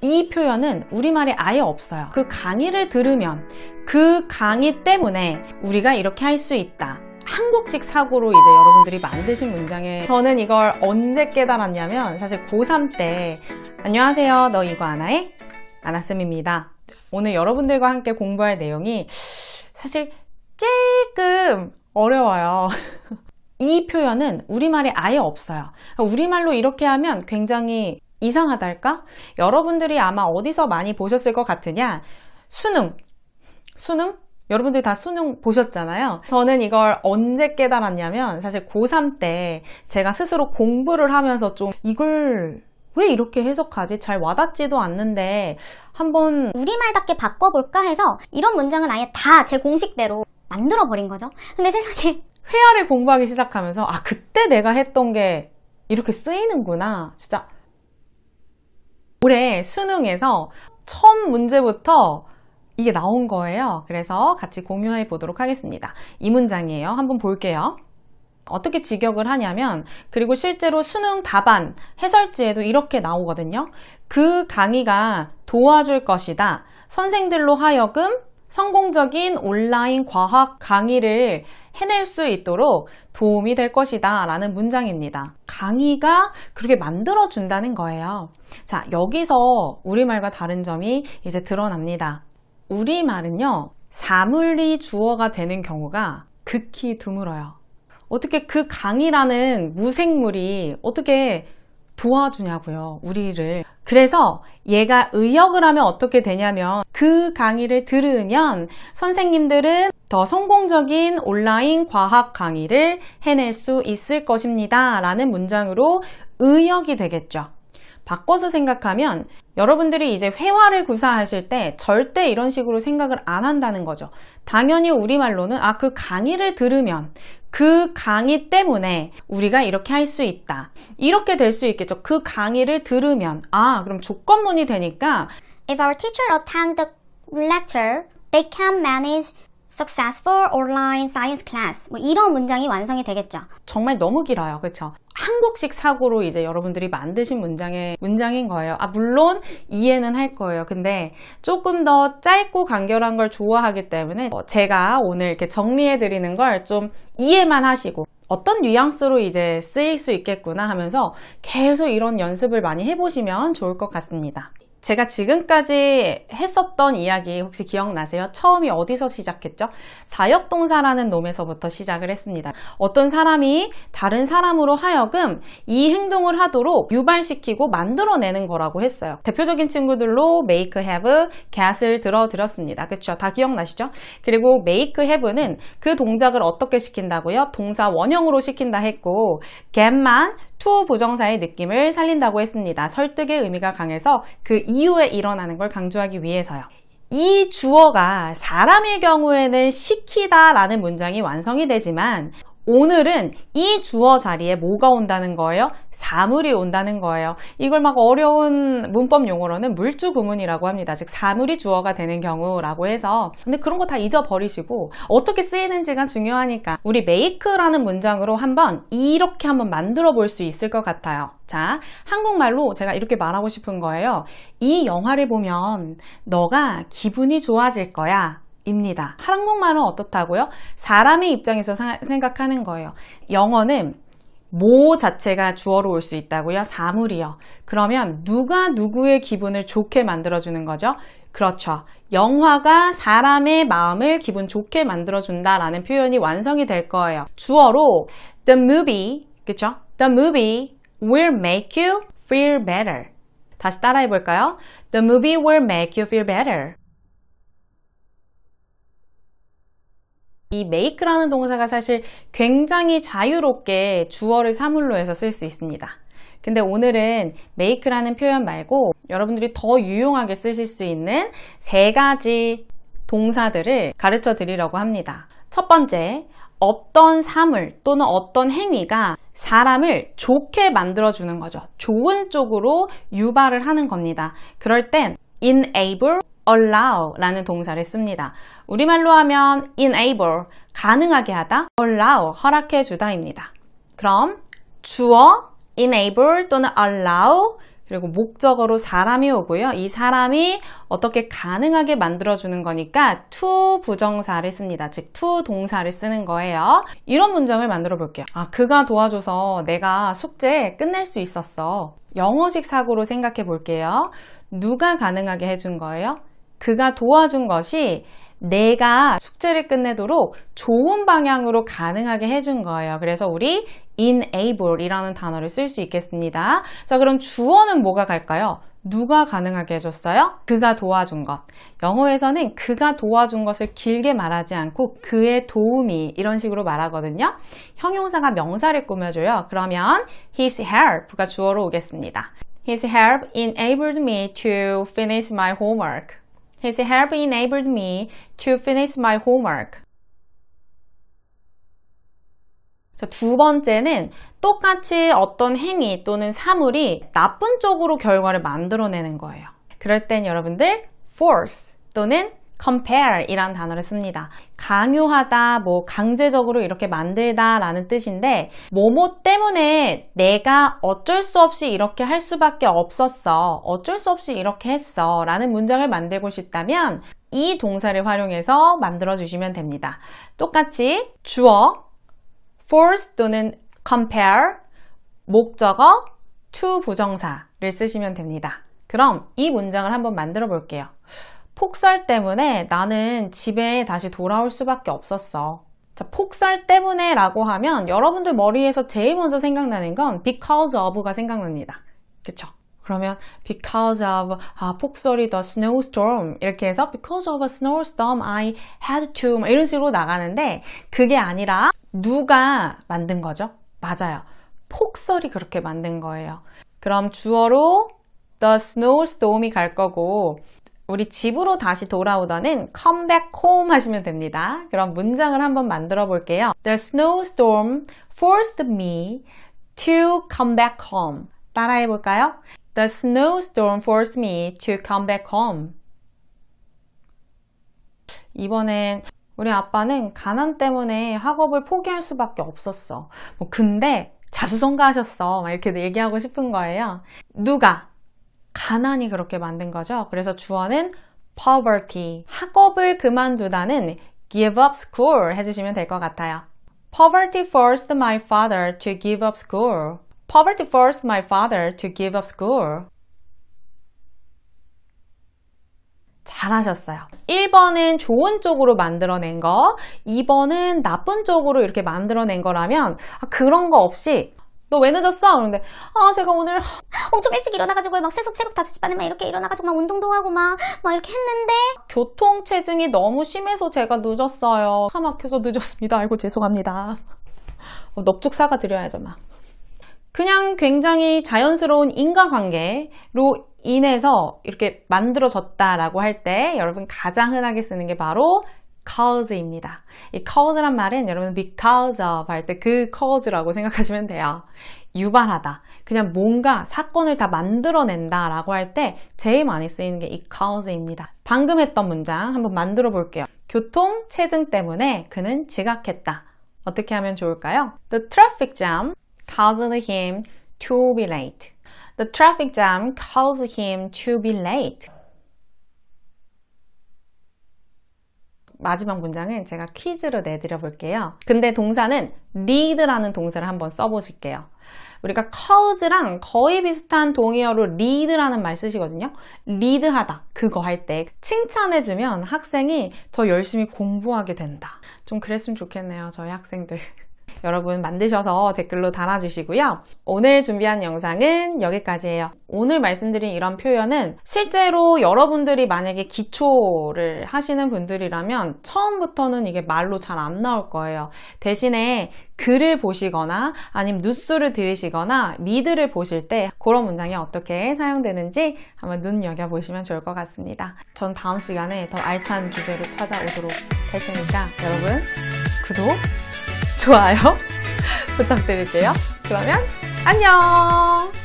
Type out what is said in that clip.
이 표현은 우리말에 아예 없어요. 그 강의를 들으면 그 강의 때문에 우리가 이렇게 할 수 있다. 한국식 사고로 이제 여러분들이 만드신 문장에 저는 이걸 언제 깨달았냐면 사실 고3 때 안녕하세요. 너 이거 아나해? 아나쌤입니다. 오늘 여러분들과 함께 공부할 내용이 사실 조금 어려워요. 이 표현은 우리말에 아예 없어요. 우리말로 이렇게 하면 굉장히 이상하달까? 여러분들이 아마 어디서 많이 보셨을 것 같으냐? 수능? 여러분들 다 수능 보셨잖아요. 저는 이걸 언제 깨달았냐면 사실 고3 때 제가 스스로 공부를 하면서 좀 이걸 왜 이렇게 해석하지? 잘 와닿지도 않는데 한번 우리말답게 바꿔볼까 해서 이런 문장은 아예 다 제 공식대로 만들어버린 거죠. 근데 세상에 회화를 공부하기 시작하면서 아 그때 내가 했던 게 이렇게 쓰이는구나. 진짜 올해 수능에서 첫 문제부터 이게 나온 거예요. 그래서 같이 공유해 보도록 하겠습니다. 이 문장이에요. 한번 볼게요. 어떻게 직역을 하냐면 그리고 실제로 수능 답안 해설지에도 이렇게 나오거든요. 그 강의가 도와줄 것이다. 선생들로 하여금 성공적인 온라인 과학 강의를 해낼 수 있도록 도움이 될 것이다 라는 문장입니다. 강의가 그렇게 만들어준다는 거예요. 자, 여기서 우리말과 다른 점이 이제 드러납니다. 우리말은요, 사물이 주어가 되는 경우가 극히 드물어요. 어떻게 그 강의라는 무생물이 어떻게 도와주냐고요, 우리를. 그래서 얘가 의역을 하면 어떻게 되냐면 그 강의를 들으면 선생님들은 더 성공적인 온라인 과학 강의를 해낼 수 있을 것입니다 라는 문장으로 의역이 되겠죠. 바꿔서 생각하면 여러분들이 이제 회화를 구사하실 때 절대 이런 식으로 생각을 안 한다는 거죠. 당연히 우리말로는 아, 그 강의를 들으면 그 강의 때문에 우리가 이렇게 할 수 있다. 이렇게 될 수 있겠죠. 그 강의를 들으면 아, 그럼 조건문이 되니까 If our teacher attend the lecture, they can manage successful online science class. 뭐 이런 문장이 완성이 되겠죠. 정말 너무 길어요. 그렇죠? 한국식 사고로 이제 여러분들이 만드신 문장인 거예요. 아, 물론 이해는 할 거예요. 근데 조금 더 짧고 간결한 걸 좋아하기 때문에 제가 오늘 이렇게 정리해 드리는 걸 좀 이해만 하시고 어떤 뉘앙스로 이제 쓰일 수 있겠구나 하면서 계속 이런 연습을 많이 해보시면 좋을 것 같습니다. 제가 지금까지 했었던 이야기 혹시 기억나세요? 처음이 어디서 시작했죠? 사역동사라는 놈에서부터 시작을 했습니다. 어떤 사람이 다른 사람으로 하여금 이 행동을 하도록 유발시키고 만들어내는 거라고 했어요. 대표적인 친구들로 make, have, get을 들어드렸습니다. 그렇죠? 다 기억나시죠? 그리고 make, have는 그 동작을 어떻게 시킨다고요? 동사 원형으로 시킨다 했고 get만 to 부정사의 느낌을 살린다고 했습니다. 설득의 의미가 강해서 그 이후에 일어나는 걸 강조하기 위해서요. 이 주어가 사람일 경우에는 시키다 라는 문장이 완성이 되지만 오늘은 이 주어 자리에 뭐가 온다는 거예요? 사물이 온다는 거예요. 이걸 막 어려운 문법 용어로는 물주구문이라고 합니다. 즉 사물이 주어가 되는 경우라고 해서 근데 그런 거 다 잊어버리시고 어떻게 쓰이는지가 중요하니까 우리 make라는 문장으로 이렇게 한번 만들어 볼 수 있을 것 같아요. 자, 한국말로 제가 이렇게 말하고 싶은 거예요. 이 영화를 보면 너가 기분이 좋아질 거야. 입니다. 한국말은 어떻다고요? 사람의 입장에서 생각하는 거예요. 영어는 뭐 자체가 주어로 올 수 있다고요? 사물이요. 그러면 누가 누구의 기분을 좋게 만들어주는 거죠? 그렇죠. 영화가 사람의 마음을 기분 좋게 만들어준다라는 표현이 완성이 될 거예요. 주어로 The movie, 그쵸? The movie will make you feel better. 다시 따라해 볼까요? The movie will make you feel better. 이 make라는 동사가 사실 굉장히 자유롭게 주어를 사물로 해서 쓸 수 있습니다. 근데 오늘은 make라는 표현 말고 여러분들이 더 유용하게 쓰실 수 있는 3가지 동사들을 가르쳐 드리려고 합니다. 첫 번째, 어떤 사물 또는 어떤 행위가 사람을 좋게 만들어주는 거죠. 좋은 쪽으로 유발을 하는 겁니다. 그럴 땐 enable, allow 라는 동사를 씁니다. 우리말로 하면 enable, 가능하게 하다, allow, 허락해 주다 입니다. 그럼 주어 enable 또는 allow, 그리고 목적어로 사람이 오고요. 이 사람이 어떻게 가능하게 만들어주는 거니까 to 부정사를 씁니다. 즉 to 동사를 쓰는 거예요. 이런 문장을 만들어 볼게요. 그가 도와줘서 내가 숙제 끝낼 수 있었어. 영어식 사고로 생각해 볼게요. 누가 가능하게 해준 거예요? 그가 도와준 것이 내가 숙제를 끝내도록 좋은 방향으로 가능하게 해준 거예요. 그래서 우리 enable 이라는 단어를 쓸 수 있겠습니다. 자, 그럼 주어는 뭐가 갈까요? 누가 가능하게 해줬어요? 그가 도와준 것. 영어에서는 그가 도와준 것을 길게 말하지 않고 그의 도움이 이런 식으로 말하거든요. 형용사가 명사를 꾸며줘요. 그러면 his help가 주어로 오겠습니다. His help enabled me to finish my homework. His help enabled me to finish my homework. 자, 두 번째는 똑같이 어떤 행위 또는 사물이 나쁜 쪽으로 결과를 만들어내는 거예요. 그럴 땐 여러분들 force 또는 compare 이란 단어를 씁니다. 강요하다, 강제적으로 이렇게 만들다 라는 뜻인데 뭐뭐 때문에 내가 어쩔 수 없이 이렇게 할 수밖에 없었어. 어쩔 수 없이 이렇게 했어 라는 문장을 만들고 싶다면 이 동사를 활용해서 만들어 주시면 됩니다. 똑같이 주어 force 또는 compare, 목적어 to 부정사를 쓰시면 됩니다. 그럼 이 문장을 한번 만들어 볼게요. 폭설 때문에 나는 집에 다시 돌아올 수밖에 없었어. 자, 폭설 때문에 라고 하면 여러분들 머리에서 제일 먼저 생각나는 건 because of가 생각납니다. 그쵸? 그러면 because of 폭설이 the snowstorm 이렇게 해서 because of a snowstorm I had to 이런 식으로 나가는데 그게 아니라 누가 만든 거죠? 맞아요. 폭설이 그렇게 만든 거예요. 그럼 주어로 the snowstorm이 갈 거고 우리 집으로 다시 돌아오다는 come back home 하시면 됩니다. 그럼 문장을 한번 만들어 볼게요. The snowstorm forced me to come back home. 따라해 볼까요? The snowstorm forced me to come back home. 이번엔 우리 아빠는 가난 때문에 학업을 포기할 수밖에 없었어. 근데 자수성가하셨어. 이렇게 얘기하고 싶은 거예요. 누가? 가난이 그렇게 만든 거죠. 그래서 주어는 poverty. 학업을 그만두다는 give up school 해주시면 될 것 같아요. Poverty forced my father to give up school. Poverty forced my father to give up school. 잘하셨어요. 1번은 좋은 쪽으로 만들어낸 거, 2번은 나쁜 쪽으로 이렇게 만들어낸 거라면 그런 거 없이 너 왜 늦었어? 그런데 제가 오늘 엄청 일찍 일어나가지고 막 새벽 5시 반에 막 이렇게 일어나가지고 막 운동도 하고 막 이렇게 했는데 교통체증이 너무 심해서 제가 늦었어요. 차 막혀서 늦었습니다. 아이고 죄송합니다. 넙죽 사과드려야죠 막. 그냥 굉장히 자연스러운 인과관계로 인해서 이렇게 만들어졌다라고 할 때 여러분 가장 흔하게 쓰는 게 바로 cause입니다. 이 cause란 말은 여러분 because of 할 때 그 cause라고 생각하시면 돼요. 유발하다. 그냥 뭔가 사건을 다 만들어낸다 라고 할 때 제일 많이 쓰이는 게 이 cause입니다. 방금 했던 문장 한번 만들어 볼게요. 교통체증 때문에 그는 지각했다. 어떻게 하면 좋을까요? The traffic jam caused him to be late. The traffic jam caused him to be late. 마지막 문장은 제가 퀴즈로 내드려 볼게요. 근데 동사는 lead라는 동사를 한번 써보실게요. 우리가 cause랑 거의 비슷한 동의어로 lead라는 말 쓰시거든요. lead하다, 그거 할 때 칭찬해주면 학생이 더 열심히 공부하게 된다. 좀 그랬으면 좋겠네요, 저희 학생들. 여러분 만드셔서 댓글로 달아주시고요. 오늘 준비한 영상은 여기까지예요. 오늘 말씀드린 이런 표현은 실제로 여러분들이 만약에 기초를 하시는 분들이라면 처음부터는 이게 말로 잘 안 나올 거예요. 대신에 글을 보시거나 아니면 뉴스를 들으시거나 리드를 보실 때 그런 문장이 어떻게 사용되는지 한번 눈여겨보시면 좋을 것 같습니다. 전 다음 시간에 더 알찬 주제로 찾아오도록 할 테니까 여러분 구독, 좋아요 부탁드릴게요. 그러면 안녕!